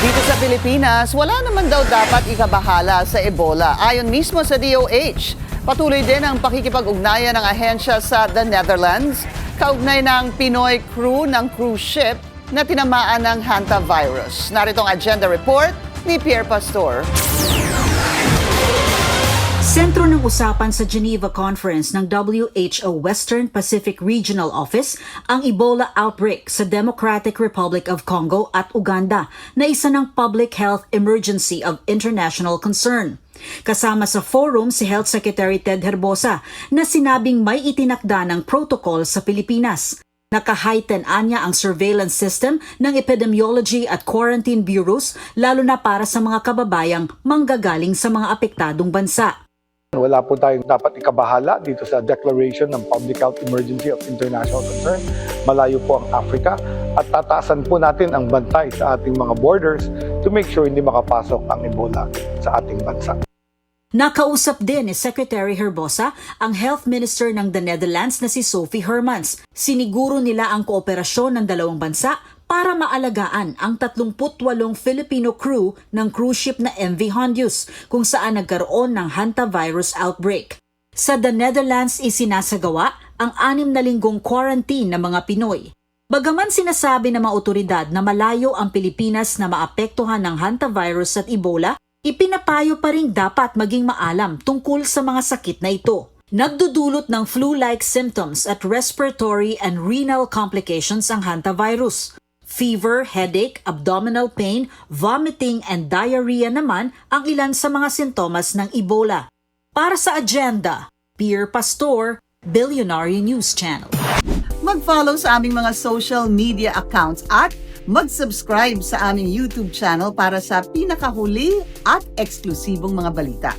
Dito sa Pilipinas, wala naman daw dapat ikabahala sa Ebola. Ayon mismo sa DOH, patuloy din ang pakikipag-ugnayan ng ahensya sa the Netherlands, kaugnay ng Pinoy crew ng cruise ship na tinamaan ng hantavirus. Narito ang agenda report ni Pierre Pastor. Sentro ng usapan sa Geneva Conference ng WHO Western Pacific Regional Office ang Ebola outbreak sa Democratic Republic of Congo at Uganda na isa ng public health emergency of international concern. Kasama sa forum si Health Secretary Ted Herbosa na sinabing may itinakda ng protocol sa Pilipinas. Naka-heighten anya ang surveillance system ng epidemiology at quarantine bureaus lalo na para sa mga kababayang manggagaling sa mga apektadong bansa. Wala po tayong dapat ikabahala dito sa declaration ng Public Health Emergency of International Concern. Malayo po ang Africa at tataasan po natin ang bantay sa ating mga borders to make sure hindi makapasok ang Ebola sa ating bansa. Nakausap din ni Secretary Herbosa ang Health Minister ng the Netherlands na si Sophie Hermans. Siniguro nila ang kooperasyon ng dalawang bansa para maalagaan ang 38 Filipino crew ng cruise ship na MV Hondius kung saan nagkaroon ng hantavirus outbreak. Sa the Netherlands isinasagawa ang 6 na linggong quarantine ng mga Pinoy. Bagaman sinasabi ng mga otoridad na malayo ang Pilipinas na maapektuhan ng hantavirus at Ebola, ipinapayo pa rin dapat maging maalam tungkol sa mga sakit na ito. Nagdudulot ng flu-like symptoms at respiratory and renal complications ang hantavirus. Fever, headache, abdominal pain, vomiting, and diarrhea naman ang ilan sa mga sintomas ng Ebola. Para sa agenda, Pierre Pastor, Billionaire News Channel. Mag-follow sa aming mga social media accounts at mag-subscribe sa aming YouTube channel para sa pinakahuli at eksklusibong mga balita.